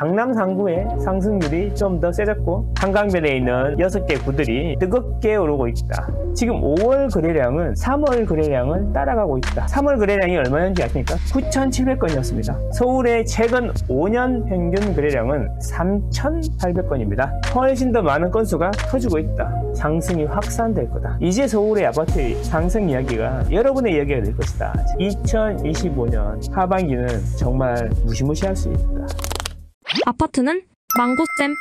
강남 3구의 상승률이 좀 더 세졌고 한강변에 있는 6개 구들이 뜨겁게 오르고 있다. 지금 5월 거래량은 3월 거래량을 따라가고 있다. 3월 거래량이 얼마였는지 아십니까? 9,700건이었습니다. 서울의 최근 5년 평균 거래량은 3,800건입니다. 훨씬 더 많은 건수가 터지고 있다. 상승이 확산될 거다. 이제 서울의 아파트 상승 이야기가 여러분의 이야기가 될 것이다. 2025년 하반기는 정말 무시무시할 수 있다. 아파트는 망고쌤.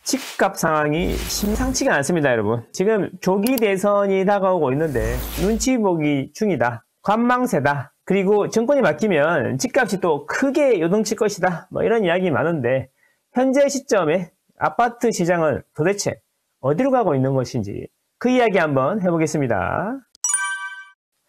집값 상황이 심상치가 않습니다, 여러분. 지금 조기 대선이 다가오고 있는데 눈치 보기 중이다. 관망세다. 그리고 정권이 바뀌면 집값이 또 크게 요동칠 것이다. 뭐 이런 이야기 많은데 현재 시점에 아파트 시장은 도대체 어디로 가고 있는 것인지 그 이야기 한번 해보겠습니다.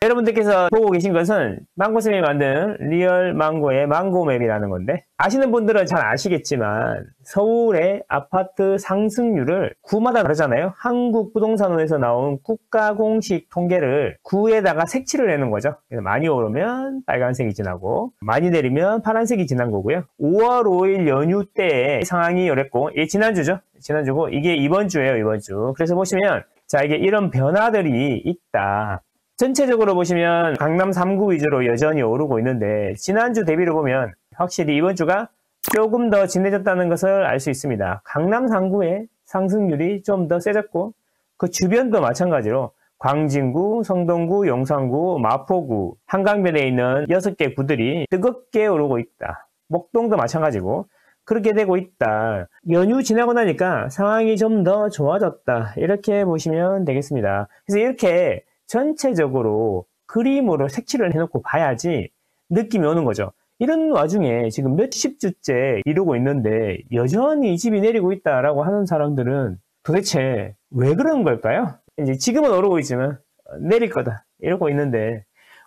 여러분들께서 보고 계신 것은 망고쌤이 만든 리얼 망고의 망고맵이라는 건데 아시는 분들은 잘 아시겠지만 서울의 아파트 상승률을 구마다 다르잖아요. 한국부동산원에서 나온 국가 공식 통계를 구에다가 색칠을 해놓은 거죠. 그래서 많이 오르면 빨간색이 지나고 많이 내리면 파란색이 지난 거고요. 5월 5일 연휴 때의 상황이 이랬고 이게 지난주죠. 지난주고 이게 이번 주예요. 이번 주. 그래서 보시면 자 이게 이런 변화들이 있다. 전체적으로 보시면 강남 3구 위주로 여전히 오르고 있는데 지난주 대비로 보면 확실히 이번 주가 조금 더 진해졌다는 것을 알 수 있습니다. 강남 3구의 상승률이 좀 더 세졌고 그 주변도 마찬가지로 광진구, 성동구, 용산구, 마포구, 한강변에 있는 6개 구들이 뜨겁게 오르고 있다. 목동도 마찬가지고 그렇게 되고 있다. 연휴 지나고 나니까 상황이 좀 더 좋아졌다. 이렇게 보시면 되겠습니다. 그래서 이렇게 전체적으로 그림으로 색칠을 해놓고 봐야지 느낌이 오는 거죠. 이런 와중에 지금 몇십 주째 이러고 있는데 여전히 이 집이 내리고 있다라고 하는 사람들은 도대체 왜 그런 걸까요? 이제 지금은 오르고 있지만 내릴 거다 이러고 있는데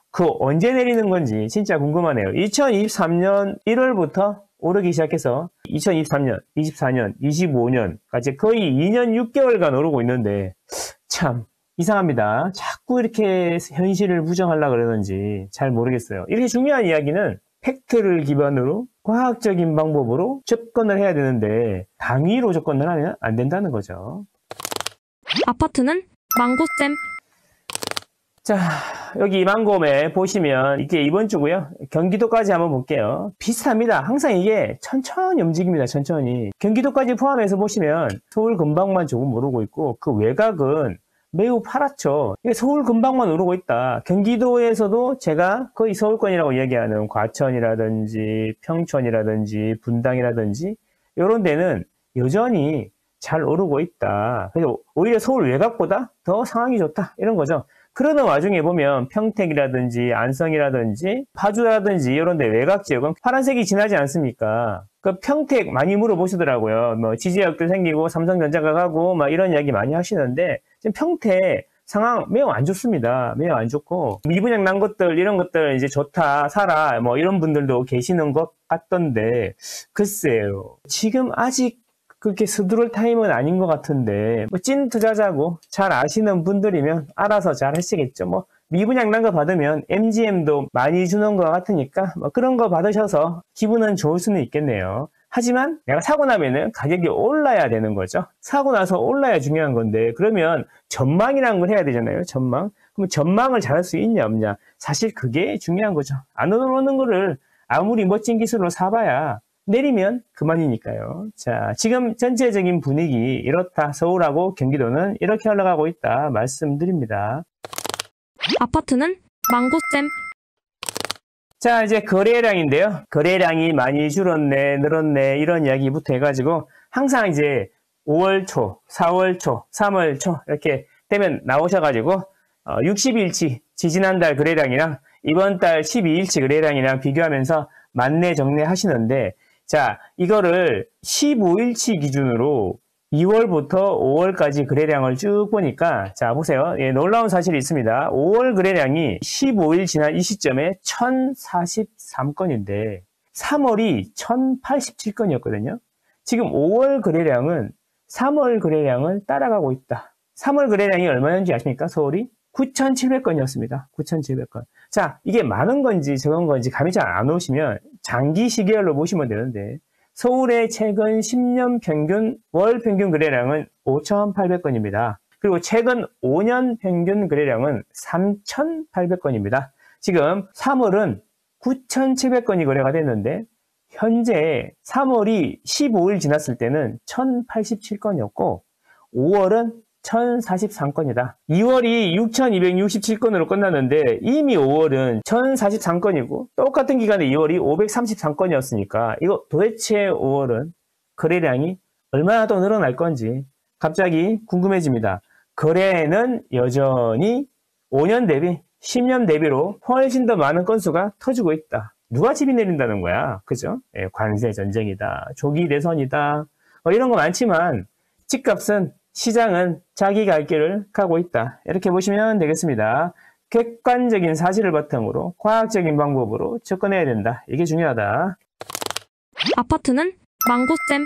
그 언제 내리는 건지 진짜 궁금하네요. 2023년 1월부터 오르기 시작해서 2023년, 24년, 25년까지 거의 2년 6개월간 오르고 있는데 참 이상합니다. 자꾸 이렇게 현실을 부정하려고 그러는지 잘 모르겠어요. 이렇게 중요한 이야기는 팩트를 기반으로 과학적인 방법으로 접근을 해야 되는데 당위로 접근을 하면 안 된다는 거죠. 아파트는 망고쌤. 자, 여기 망고매 보시면 이게 이번 주고요. 경기도까지 한번 볼게요. 비슷합니다. 항상 이게 천천히 움직입니다. 천천히. 경기도까지 포함해서 보시면 서울 근방만 조금 오르고 있고 그 외곽은 매우 파랗죠. 이게 서울 근방만 오르고 있다. 경기도에서도 제가 거의 서울권이라고 이야기하는 과천이라든지 평촌이라든지 분당이라든지 이런 데는 여전히 잘 오르고 있다. 그래서 오히려 서울 외곽보다 더 상황이 좋다. 이런 거죠. 그러는 와중에 보면 평택이라든지 안성이라든지 파주라든지 이런 데 외곽 지역은 파란색이 진하지 않습니까? 그 평택 많이 물어보시더라고요. 뭐 지지역도 생기고 삼성전자가 가고 막 이런 이야기 많이 하시는데 지금 평택 상황 매우 안 좋습니다. 매우 안 좋고 미분양 난 것들 이런 것들 이제 좋다 사라 뭐 이런 분들도 계시는 것 같던데 글쎄요. 지금 아직 그렇게 서두를 타임은 아닌 것 같은데 뭐 찐 투자자고 잘 아시는 분들이면 알아서 잘 하시겠죠. 뭐 미분양 난 거 받으면 MGM도 많이 주는 것 같으니까 뭐 그런 거 받으셔서 기분은 좋을 수는 있겠네요. 하지만 내가 사고 나면은 가격이 올라야 되는 거죠. 사고 나서 올라야 중요한 건데 그러면 전망이라는 걸 해야 되잖아요. 전망. 그럼 전망을 잘할 수 있냐 없냐. 사실 그게 중요한 거죠. 안 오르는 거를 아무리 멋진 기술로 사봐야 내리면 그만이니까요. 자, 지금 전체적인 분위기 이렇다. 서울하고 경기도는 이렇게 올라가고 있다 말씀드립니다. 아파트는 망고쌤. 자, 이제 거래량인데요. 거래량이 많이 줄었네, 늘었네 이런 이야기부터 해가지고 항상 이제 5월 초, 4월 초, 3월 초 이렇게 되면 나오셔가지고 60일치 지지난달 거래량이랑 이번 달 12일치 거래량이랑 비교하면서 만내 정내 하시는데 자, 이거를 15일치 기준으로 2월부터 5월까지 거래량을 쭉 보니까 자, 보세요. 예, 놀라운 사실이 있습니다. 5월 거래량이 15일 지난 이 시점에 1043건인데 3월이 1087건이었거든요. 지금 5월 거래량은 3월 거래량을 따라가고 있다. 3월 거래량이 얼마였는지 아십니까? 서울이 9,700건이었습니다. 9,700건. 자, 이게 많은 건지 적은 건지 감이 잘 안 오시면 장기 시계열로 보시면 되는데 서울의 최근 10년 평균 월 평균 거래량은 5,800건입니다. 그리고 최근 5년 평균 거래량은 3,800건입니다. 지금 3월은 9,700건이 거래가 됐는데 현재 3월이 15일 지났을 때는 1,087건이었고 5월은 1,043건이다. 2월이 6,267건으로 끝났는데 이미 5월은 1,043건이고 똑같은 기간에 2월이 533건이었으니까 이거 도대체 5월은 거래량이 얼마나 더 늘어날 건지 갑자기 궁금해집니다. 거래는 여전히 5년 대비, 10년 대비로 훨씬 더 많은 건수가 터지고 있다. 누가 집이 내린다는 거야? 그죠? 예, 관세 전쟁이다. 조기 대선이다. 이런 거 많지만 집값은 시장은 자기 갈 길을 가고 있다. 이렇게 보시면 되겠습니다. 객관적인 사실을 바탕으로 과학적인 방법으로 접근해야 된다. 이게 중요하다. 아파트는 망고쌤.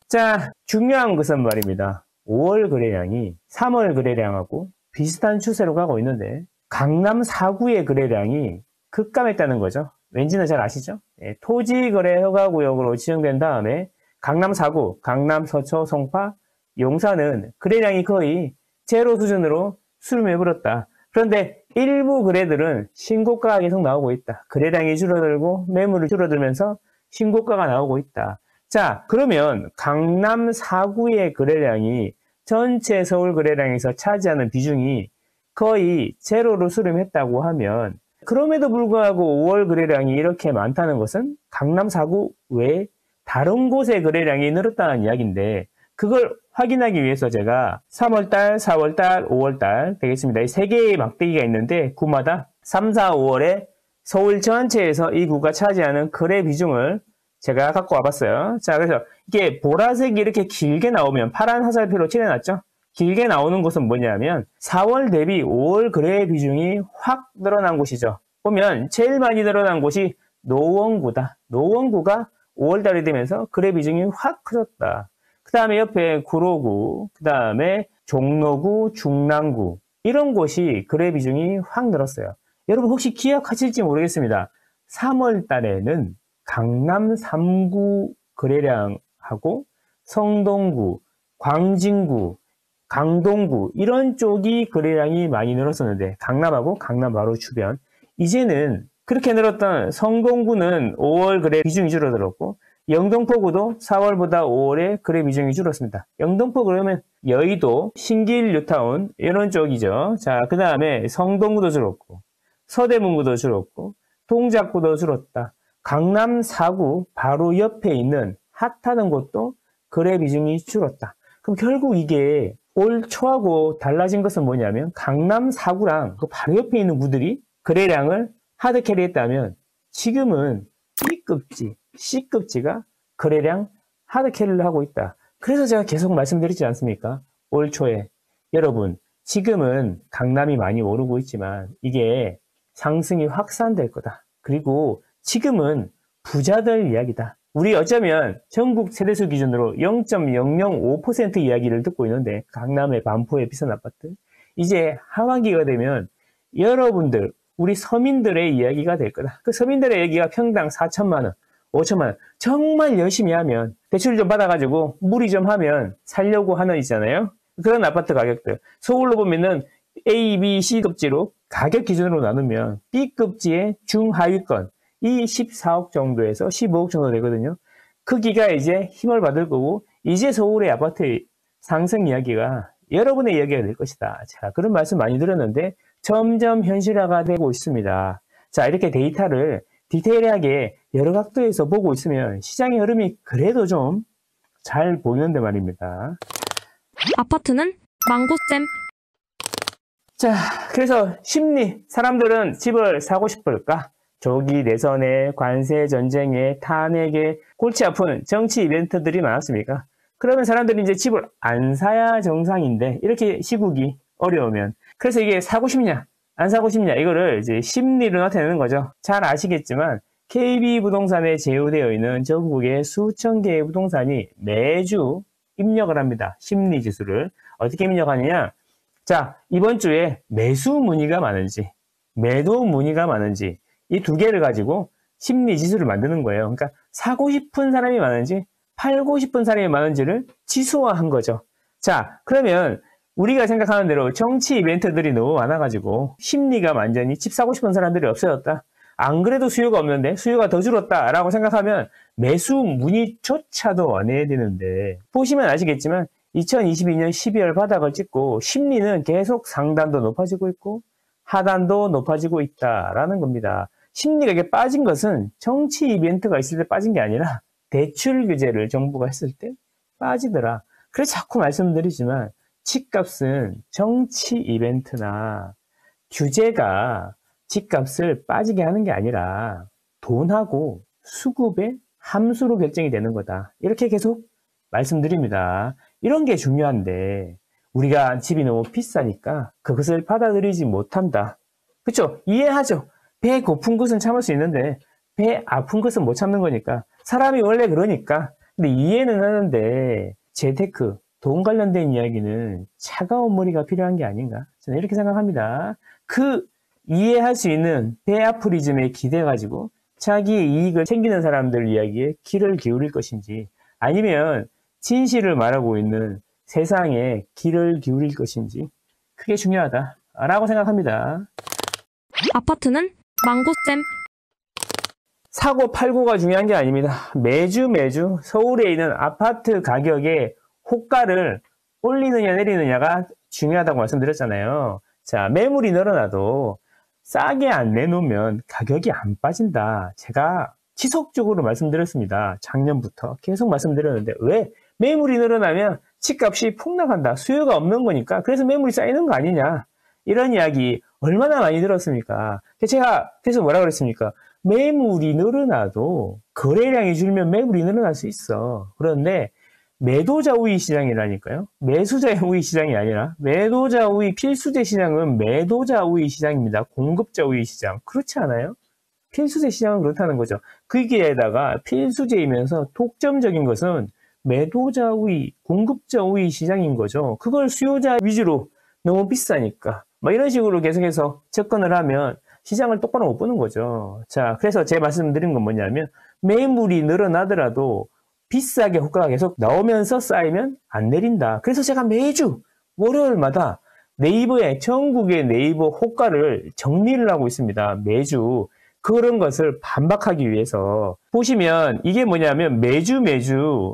자, 중요한 것은 말입니다. 5월 거래량이 3월 거래량하고 비슷한 추세로 가고 있는데 강남 4구의 거래량이 급감했다는 거죠. 왠지는 잘 아시죠? 예, 토지거래허가구역으로 지정된 다음에 강남 4구, 강남 서초, 송파, 용산은 거래량이 거의 제로 수준으로 수렴해버렸다. 그런데 일부 거래들은 신고가가 계속 나오고 있다. 거래량이 줄어들고 매물이 줄어들면서 신고가가 나오고 있다. 자, 그러면 강남 4구의 거래량이 전체 서울 거래량에서 차지하는 비중이 거의 제로로 수렴했다고 하면 그럼에도 불구하고 5월 거래량이 이렇게 많다는 것은 강남 4구 외에 다른 곳의 거래량이 늘었다는 이야기인데 그걸 확인하기 위해서 제가 3월달, 4월달, 5월달 되겠습니다. 이 세 개의 막대기가 있는데 구마다 3, 4, 5월에 서울 전체에서 이 구가 차지하는 거래 비중을 제가 갖고 와봤어요. 자, 그래서 이게 보라색이 이렇게 길게 나오면 파란 화살표로 칠해놨죠? 길게 나오는 곳은 뭐냐면 4월 대비 5월 거래 비중이 확 늘어난 곳이죠. 보면 제일 많이 늘어난 곳이 노원구다. 노원구가 5월 달이 되면서 거래 비중이 확 커졌다. 그 다음에 옆에 구로구, 그 다음에 종로구, 중랑구 이런 곳이 거래 비중이 확 늘었어요. 여러분 혹시 기억하실지 모르겠습니다. 3월 달에는 강남 3구 거래량하고 성동구, 광진구, 강동구 이런 쪽이 거래량이 많이 늘었었는데 강남하고 강남 바로 주변 이제는 그렇게 늘었던 성동구는 5월 거래 비중이 줄어들었고 영등포구도 4월보다 5월에 거래 비중이 줄었습니다. 영등포 그러면 여의도, 신길 뉴타운 이런 쪽이죠. 자, 그 다음에 성동구도 줄었고 서대문구도 줄었고 동작구도 줄었다. 강남 4구 바로 옆에 있는 핫하던 곳도 거래 비중이 줄었다. 그럼 결국 이게 올 초하고 달라진 것은 뭐냐면 강남 4구랑 그 바로 옆에 있는 구들이 거래량을 하드캐리했다면 지금은 B급지, C급지가 거래량 하드캐리를 하고 있다. 그래서 제가 계속 말씀드리지 않습니까? 올 초에 여러분 지금은 강남이 많이 오르고 있지만 이게 상승이 확산될 거다. 그리고 지금은 부자들 이야기다. 우리 어쩌면 전국 세대수 기준으로 0.005% 이야기를 듣고 있는데 강남의 반포의 비싼 아파트 이제 하반기가 되면 여러분들 우리 서민들의 이야기가 될 거다. 그 서민들의 얘기가 평당 4천만 원, 5천만 원 정말 열심히 하면 대출 좀 받아가지고 무리 좀 하면 살려고 하는 있잖아요. 그런 아파트 가격들 서울로 보면은 A, B, C급지로 가격 기준으로 나누면 B급지의 중하위권 이 14억 정도에서 15억 정도 되거든요. 크기가 이제 힘을 받을 거고 이제 서울의 아파트 상승 이야기가 여러분의 이야기가 될 것이다. 자, 그런 말씀 많이 들었는데 점점 현실화가 되고 있습니다. 자, 이렇게 데이터를 디테일하게 여러 각도에서 보고 있으면 시장의 흐름이 그래도 좀 잘 보이는데 말입니다. 아파트는 망고쌤. 자, 그래서 심리, 사람들은 집을 사고 싶을까? 조기 대선에, 관세 전쟁에, 탄핵에 골치 아픈 정치 이벤트들이 많았습니까? 그러면 사람들이 이제 집을 안 사야 정상인데 이렇게 시국이 어려우면 그래서 이게 사고 싶냐 안 사고 싶냐 이거를 이제 심리로 나타내는 거죠. 잘 아시겠지만 KB부동산에 제휴되어 있는 전국의 수천 개의 부동산이 매주 입력을 합니다. 심리지수를 어떻게 입력하느냐 자, 이번 주에 매수 문의가 많은지, 매도 문의가 많은지, 이 두 개를 가지고 심리 지수를 만드는 거예요. 그러니까 사고 싶은 사람이 많은지, 팔고 싶은 사람이 많은지를 지수화한 거죠. 자, 그러면 우리가 생각하는 대로 정치 이벤트들이 너무 많아가지고 심리가 완전히 집 사고 싶은 사람들이 없어졌다. 안 그래도 수요가 없는데 수요가 더 줄었다라고 생각하면 매수 문의조차도 원해야 되는데, 보시면 아시겠지만 2022년 12월 바닥을 찍고 심리는 계속 상단도 높아지고 있고 하단도 높아지고 있다라는 겁니다. 심리가 이게 빠진 것은 정치 이벤트가 있을 때 빠진 게 아니라 대출 규제를 정부가 했을 때 빠지더라. 그래서 자꾸 말씀드리지만 집값은 정치 이벤트나 규제가 집값을 빠지게 하는 게 아니라 돈하고 수급의 함수로 결정이 되는 거다. 이렇게 계속 말씀드립니다. 이런 게 중요한데 우리가 집이 너무 비싸니까 그것을 받아들이지 못한다. 그렇죠? 이해하죠? 배 고픈 것은 참을 수 있는데 배 아픈 것은 못 참는 거니까. 사람이 원래 그러니까. 근데 이해는 하는데 재테크, 돈 관련된 이야기는 차가운 머리가 필요한 게 아닌가? 저는 이렇게 생각합니다. 그 이해할 수 있는 배 아프리즘에 기대가지고 자기의 이익을 챙기는 사람들 이야기에 귀를 기울일 것인지, 아니면 진실을 말하고 있는 세상에 귀를 기울일 것인지, 그게 중요하다라고 생각합니다. 아파트는 망고쌤. 사고 팔고가 중요한 게 아닙니다. 매주 서울에 있는 아파트 가격의 호가를 올리느냐 내리느냐가 중요하다고 말씀드렸잖아요. 자, 매물이 늘어나도 싸게 안 내놓으면 가격이 안 빠진다. 제가 지속적으로 말씀드렸습니다. 작년부터 계속 말씀드렸는데, 왜? 매물이 늘어나면 집값이 폭락한다. 수요가 없는 거니까. 그래서 매물이 쌓이는 거 아니냐. 이런 이야기 얼마나 많이 들었습니까? 제가 그래서 뭐라 그랬습니까? 매물이 늘어나도 거래량이 줄면 매물이 늘어날 수 있어. 그런데 매도자 우위 시장이라니까요. 매수자의 우위 시장이 아니라, 매도자 우위 필수제 시장은 매도자 우위 시장입니다. 공급자 우위 시장. 그렇지 않아요? 필수제 시장은 그렇다는 거죠. 거기에다가 필수제이면서 독점적인 것은 매도자 우위, 공급자 우위 시장인 거죠. 그걸 수요자 위주로 너무 비싸니까 막 이런 식으로 계속해서 접근을 하면 시장을 똑바로 못 보는 거죠. 자, 그래서 제가 말씀드린 건 뭐냐면, 매물이 늘어나더라도 비싸게 호가가 계속 나오면서 쌓이면 안 내린다. 그래서 제가 매주 월요일마다 네이버에, 전국의 네이버 호가를 정리를 하고 있습니다. 매주. 그런 것을 반박하기 위해서. 보시면 이게 뭐냐면 매주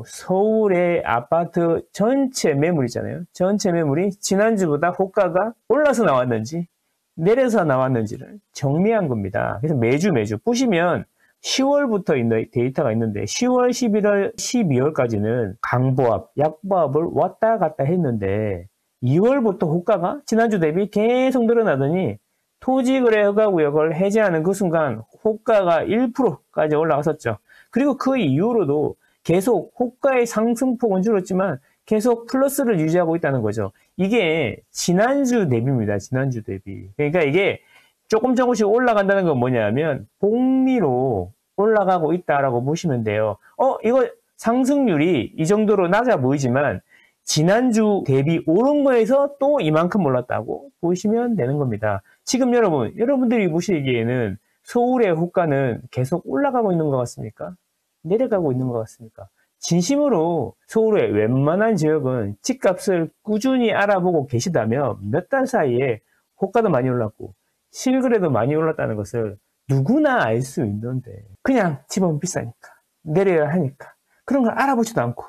서울의 아파트 전체 매물 있잖아요. 전체 매물이 지난주보다 호가가 올라서 나왔는지 내려서 나왔는지를 정리한 겁니다. 그래서 매주 보시면 10월부터 있는 데이터가 있는데 10월, 11월, 12월까지는 강보합, 약보합을 왔다 갔다 했는데 2월부터 호가가 지난주 대비 계속 늘어나더니 토지거래허가구역을 해제하는 그 순간 호가가 1%까지 올라갔었죠. 그리고 그 이후로도 계속 호가의 상승폭은 줄었지만 계속 플러스를 유지하고 있다는 거죠. 이게 지난주 대비입니다. 지난주 대비. 그러니까 이게 조금씩 올라간다는 건 뭐냐면 복리로 올라가고 있다라고 보시면 돼요. 이거 상승률이 이 정도로 낮아 보이지만 지난주 대비 오른 거에서 또 이만큼 올랐다고 보시면 되는 겁니다. 지금 여러분들이 보시기에는 서울의 호가는 계속 올라가고 있는 것 같습니까? 내려가고 있는 것 같습니까? 진심으로 서울의 웬만한 지역은 집값을 꾸준히 알아보고 계시다면 몇 달 사이에 호가도 많이 올랐고 실거래도 많이 올랐다는 것을 누구나 알 수 있는데, 그냥 집은 비싸니까 내려야 하니까 그런 걸 알아보지도 않고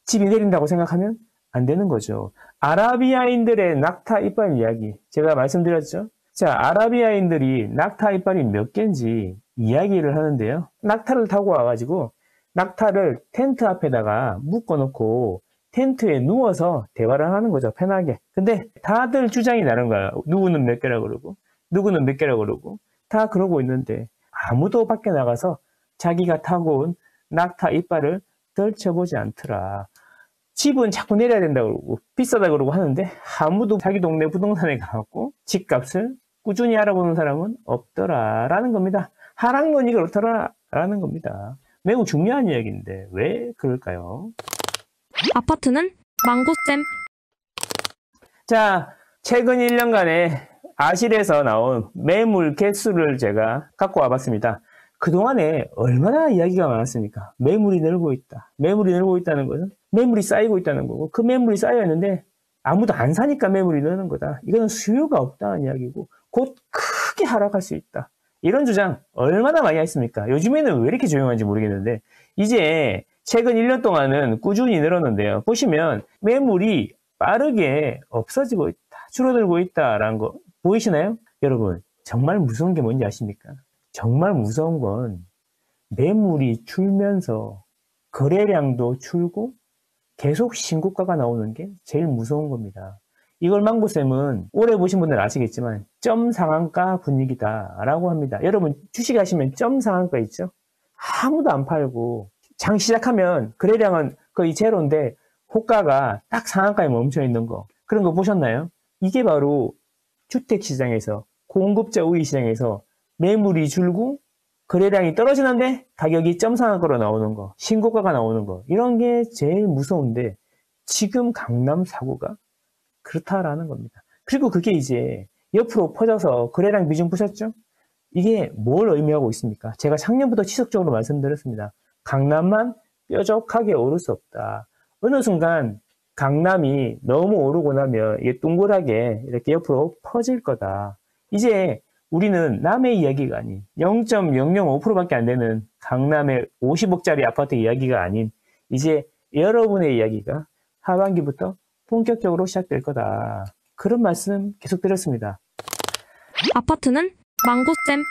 집이 내린다고 생각하면 안 되는 거죠. 아라비아인들의 낙타 이빨 이야기 제가 말씀드렸죠. 자, 아라비아인들이 낙타 이빨이 몇 개인지 이야기를 하는데요. 낙타를 타고 와가지고 낙타를 텐트 앞에다가 묶어놓고 텐트에 누워서 대화를 하는 거죠. 편하게. 근데 다들 주장이 다른 거야. 누구는 몇 개라고 그러고 누구는 몇 개라고 그러고 다 그러고 있는데 아무도 밖에 나가서 자기가 타고 온 낙타 이빨을 떨쳐보지 않더라. 집은 자꾸 내려야 된다고 그러고 비싸다 그러고 하는데 아무도 자기 동네 부동산에 가갖고 집값을 꾸준히 알아보는 사람은 없더라라는 겁니다. 하락론이 그렇더라라는 겁니다. 매우 중요한 이야기인데 왜 그럴까요? 아파트는 망고쌤. 자, 최근 1년간의 아실에서 나온 매물 개수를 제가 갖고 와봤습니다. 그동안에 얼마나 이야기가 많았습니까? 매물이 늘고 있다. 매물이 늘고 있다는 것은 매물이 쌓이고 있다는 거고, 그 매물이 쌓여있는데 아무도 안 사니까 매물이 느는 거다. 이거는 수요가 없다는 이야기고, 곧 크게 하락할 수 있다. 이런 주장 얼마나 많이 했습니까? 요즘에는 왜 이렇게 조용한지 모르겠는데, 이제 최근 1년 동안은 꾸준히 늘었는데요. 보시면 매물이 빠르게 없어지고 있다. 줄어들고 있다라는 거 보이시나요? 여러분, 정말 무서운 게 뭔지 아십니까? 정말 무서운 건 매물이 줄면서 거래량도 줄고 계속 신고가가 나오는 게 제일 무서운 겁니다. 이걸 망고쌤은 오래 보신 분들은 아시겠지만 점 상한가 분위기다라고 합니다. 여러분 주식 하시면 점 상한가 있죠? 아무도 안 팔고 장 시작하면 거래량은 거의 제로인데 호가가 딱 상한가에 멈춰 있는 거, 그런 거 보셨나요? 이게 바로 주택시장에서, 공급자 우위 시장에서 매물이 줄고 거래량이 떨어지는데 가격이 점상한가로 나오는 거, 신고가가 나오는 거, 이런 게 제일 무서운데 지금 강남 사고가 그렇다라는 겁니다. 그리고 그게 이제 옆으로 퍼져서 거래량 비중 보셨죠? 이게 뭘 의미하고 있습니까? 제가 작년부터 지속적으로 말씀드렸습니다. 강남만 뾰족하게 오를 수 없다. 어느 순간 강남이 너무 오르고 나면 이게 동그랗게 이렇게 옆으로 퍼질 거다. 이제 우리는 남의 이야기가 아닌 0.005%밖에 안 되는 강남의 50억짜리 아파트 이야기가 아닌 이제 여러분의 이야기가 하반기부터 본격적으로 시작될 거다. 그런 말씀 계속 드렸습니다. 아파트는 망고쌤.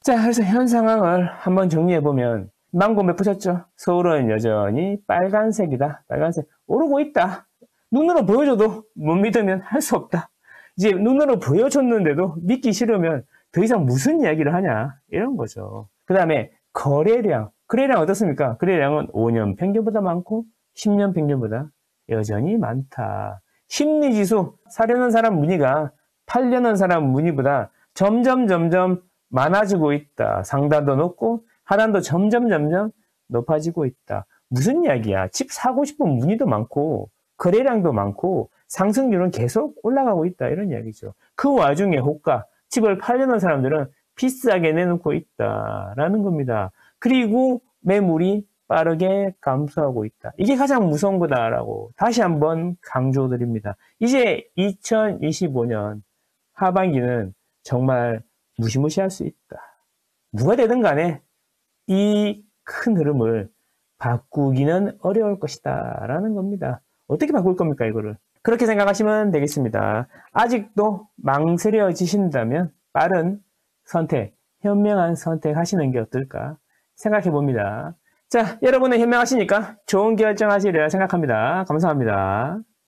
자, 그래서 현 상황을 한번 정리해보면 망고 몇 보셨죠? 서울은 여전히 빨간색이다. 빨간색. 오르고 있다. 눈으로 보여줘도 못 믿으면 할 수 없다. 이제 눈으로 보여줬는데도 믿기 싫으면 더 이상 무슨 이야기를 하냐. 이런 거죠. 그 다음에 거래량. 거래량 어떻습니까? 거래량은 5년 평균보다 많고 10년 평균보다 여전히 많다. 심리지수. 사려는 사람 문의가 팔려는 사람 문의보다 점점 많아지고 있다. 상단도 높고 하단도 점점 높아지고 있다. 무슨 이야기야? 집 사고 싶은 문의도 많고 거래량도 많고 상승률은 계속 올라가고 있다. 이런 이야기죠. 그 와중에 호가, 집을 팔려는 사람들은 비싸게 내놓고 있다라는 겁니다. 그리고 매물이 빠르게 감소하고 있다. 이게 가장 무서운 거다라고 다시 한번 강조드립니다. 이제 2025년 하반기는 정말 무시무시할 수 있다. 누가 되든 간에 이 큰 흐름을 바꾸기는 어려울 것이다 라는 겁니다. 어떻게 바꿀 겁니까, 이거를? 그렇게 생각하시면 되겠습니다. 아직도 망설여지신다면 빠른 선택, 현명한 선택 하시는 게 어떨까 생각해 봅니다. 자, 여러분은 현명하시니까 좋은 결정 하시리라 생각합니다. 감사합니다.